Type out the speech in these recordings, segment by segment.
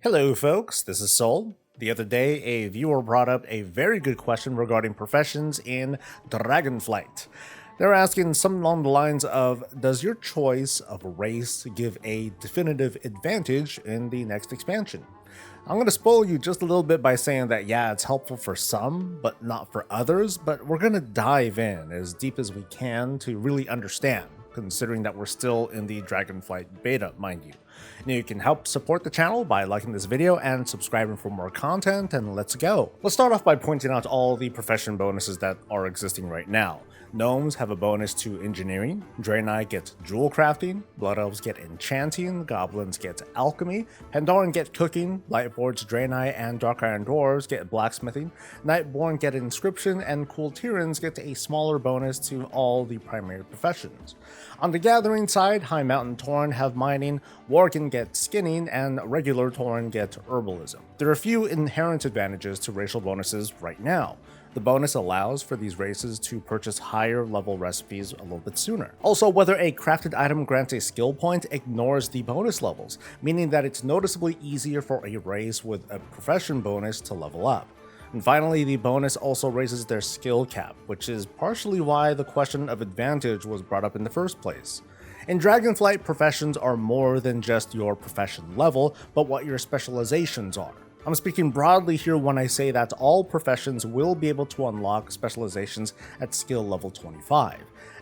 Hello folks, this is Soul. The other day, a viewer brought up a very good question regarding professions in Dragonflight. They're asking something along the lines of, does your choice of race give a definitive advantage in the next expansion? I'm going to spoil you just a little bit by saying that yeah, it's helpful for some, but not for others, but we're going to dive in as deep as we can to really understand, considering that we're still in the Dragonflight beta, mind you. Now you can help support the channel by liking this video and subscribing for more content, and let's go. Let's start off by pointing out all the profession bonuses that are existing right now. Gnomes have a bonus to engineering, Draenei get jewel crafting, Blood Elves get enchanting, Goblins get alchemy, Pandoran get cooking, Lightborns, Draenei, and Dark Iron Dwarves get blacksmithing, Nightborn get inscription, and Kultirans get a smaller bonus to all the primary professions. On the Gathering side, High Mountain Tauren have mining, Worgen get skinning, and regular Tauren get herbalism. There are a few inherent advantages to racial bonuses right now. The bonus allows for these races to purchase higher level recipes a little bit sooner. Also, whether a crafted item grants a skill point ignores the bonus levels, meaning that it's noticeably easier for a race with a profession bonus to level up. And finally, the bonus also raises their skill cap, which is partially why the question of advantage was brought up in the first place. In Dragonflight, professions are more than just your profession level, but what your specializations are. I'm speaking broadly here when I say that all professions will be able to unlock specializations at skill level 25.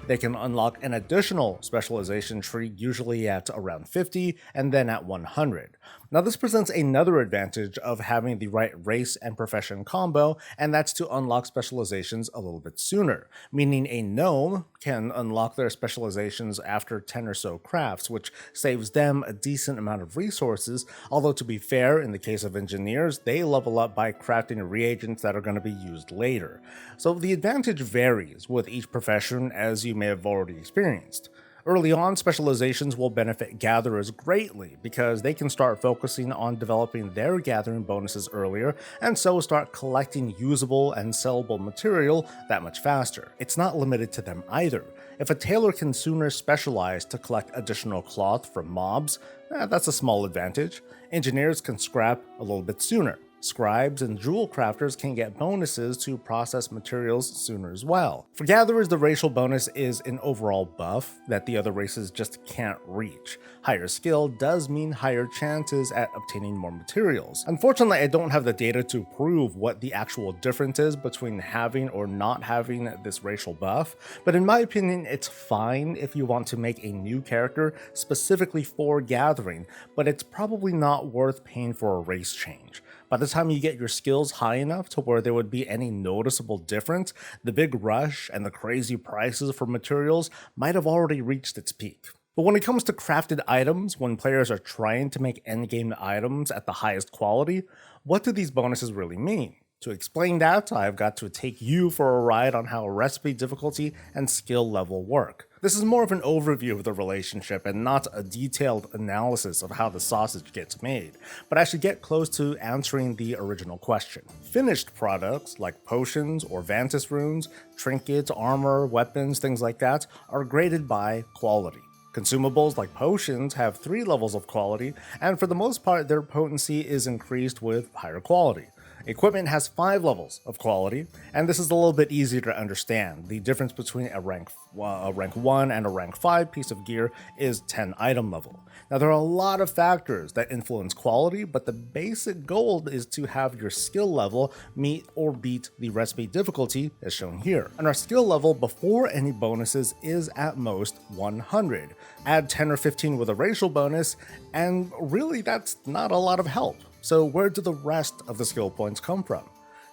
They can unlock an additional specialization tree, usually at around 50 and then at 100. Now this presents another advantage of having the right race and profession combo, and that's to unlock specializations a little bit sooner, meaning a gnome can unlock their specializations after 10 or so crafts, which saves them a decent amount of resources, although to be fair, in the case of engineers, they level up by crafting reagents that are going to be used later. So the advantage varies with each profession, as you may have already experienced. Early on, specializations will benefit gatherers greatly because they can start focusing on developing their gathering bonuses earlier and so start collecting usable and sellable material that much faster. It's not limited to them either. If a tailor can sooner specialize to collect additional cloth from mobs, that's a small advantage. Engineers can scrap a little bit sooner. Scribes and jewel crafters can get bonuses to process materials sooner as well. For gatherers, the racial bonus is an overall buff that the other races just can't reach. Higher skill does mean higher chances at obtaining more materials. Unfortunately, I don't have the data to prove what the actual difference is between having or not having this racial buff, but in my opinion, it's fine if you want to make a new character specifically for gathering, but it's probably not worth paying for a race change. By the time you get your skills high enough to where there would be any noticeable difference, the big rush and the crazy prices for materials might have already reached its peak. But when it comes to crafted items, when players are trying to make endgame items at the highest quality, what do these bonuses really mean? To explain that, I've got to take you for a ride on how recipe difficulty and skill level work. This is more of an overview of the relationship and not a detailed analysis of how the sausage gets made, but I should get close to answering the original question. Finished products like potions or Vantis runes, trinkets, armor, weapons, things like that are graded by quality. Consumables like potions have 3 levels of quality, and for the most part their potency is increased with higher quality. Equipment has 5 levels of quality, and this is a little bit easier to understand. The difference between a rank 1 and a rank 5 piece of gear is 10 item level. Now there are a lot of factors that influence quality, but the basic goal is to have your skill level meet or beat the recipe difficulty as shown here. And our skill level before any bonuses is at most 100. Add 10 or 15 with a racial bonus, and really that's not a lot of help. So where do the rest of the skill points come from?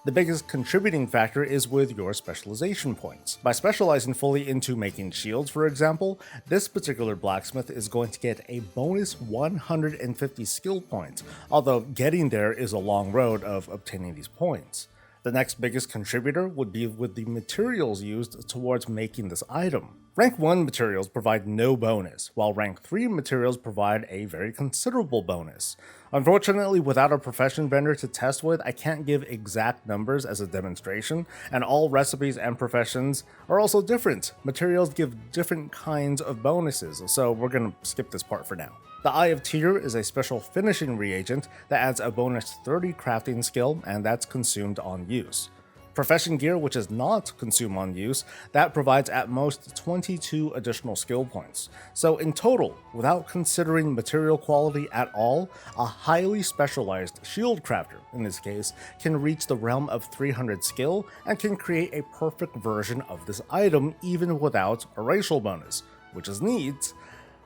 The biggest contributing factor is with your specialization points. By specializing fully into making shields, for example, this particular blacksmith is going to get a bonus 150 skill points, although getting there is a long road of obtaining these points. The next biggest contributor would be with the materials used towards making this item. Rank 1 materials provide no bonus, while Rank 3 materials provide a very considerable bonus. Unfortunately, without a profession vendor to test with, I can't give exact numbers as a demonstration, and all recipes and professions are also different. Materials give different kinds of bonuses, so we're going to skip this part for now. The Eye of Tyr is a special finishing reagent that adds a bonus 30 crafting skill, and that's consumed on use. Profession Gear, which is not consumed on use, that provides at most 22 additional skill points. So in total, without considering material quality at all, a highly specialized shield crafter, in this case, can reach the realm of 300 skill and can create a perfect version of this item even without a racial bonus, which is neat,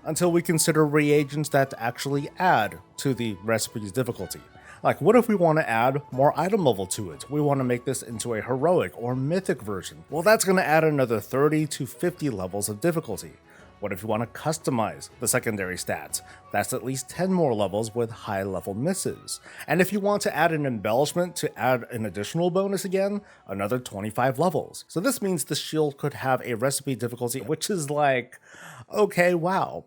until we consider reagents that actually add to the recipe's difficulty. Like, what if we want to add more item level to it? We want to make this into a heroic or mythic version. Well, that's going to add another 30 to 50 levels of difficulty. What if you want to customize the secondary stats? That's at least 10 more levels with high level misses. And if you want to add an embellishment to add an additional bonus again, another 25 levels. So this means the shield could have a recipe difficulty, which is like, okay, wow.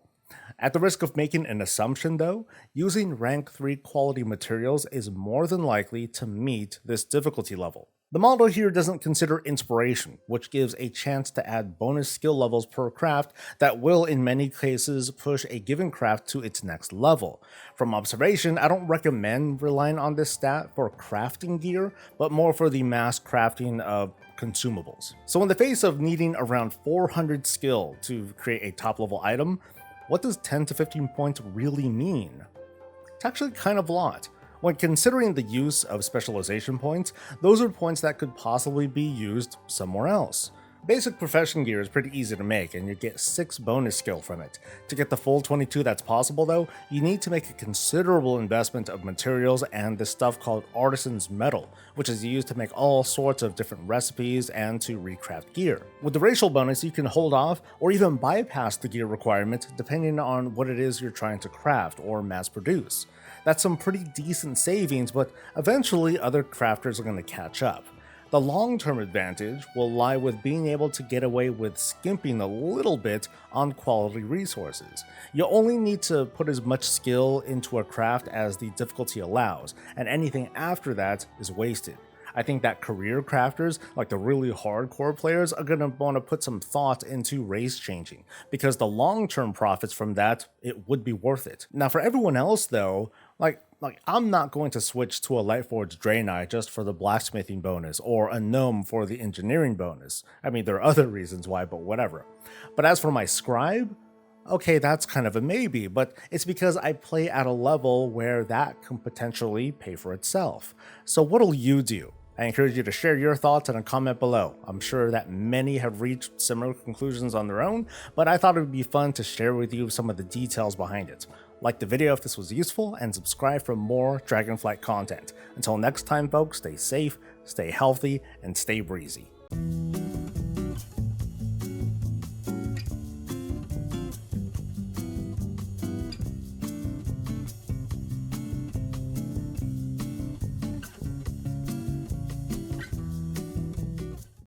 At the risk of making an assumption though, using rank 3 quality materials is more than likely to meet this difficulty level. The model here doesn't consider inspiration, which gives a chance to add bonus skill levels per craft that will in many cases push a given craft to its next level. From observation, I don't recommend relying on this stat for crafting gear, but more for the mass crafting of consumables. So in the face of needing around 400 skill to create a top level item, what does 10 to 15 points really mean? It's actually kind of a lot. When considering the use of specialization points, those are points that could possibly be used somewhere else. Basic profession gear is pretty easy to make, and you get 6 bonus skill from it. To get the full 22 that's possible though, you need to make a considerable investment of materials and this stuff called Artisan's Metal, which is used to make all sorts of different recipes and to recraft gear. With the racial bonus, you can hold off or even bypass the gear requirement depending on what it is you're trying to craft or mass produce. That's some pretty decent savings, but eventually other crafters are going to catch up. The long-term advantage will lie with being able to get away with skimping a little bit on quality resources. You only need to put as much skill into a craft as the difficulty allows, and anything after that is wasted. I think that career crafters, like the really hardcore players, are going to want to put some thought into race changing, because the long-term profits from that, it would be worth it. Now for everyone else though, like I'm not going to switch to a Lightforged Draenei just for the blacksmithing bonus, or a gnome for the engineering bonus. I mean, there are other reasons why, but whatever. But as for my scribe, okay, that's kind of a maybe, but it's because I play at a level where that can potentially pay for itself. So what'll you do? I encourage you to share your thoughts in a comment below. I'm sure that many have reached similar conclusions on their own, but I thought it would be fun to share with you some of the details behind it. Like the video if this was useful, and subscribe for more Dragonflight content. Until next time folks, stay safe, stay healthy, and stay breezy.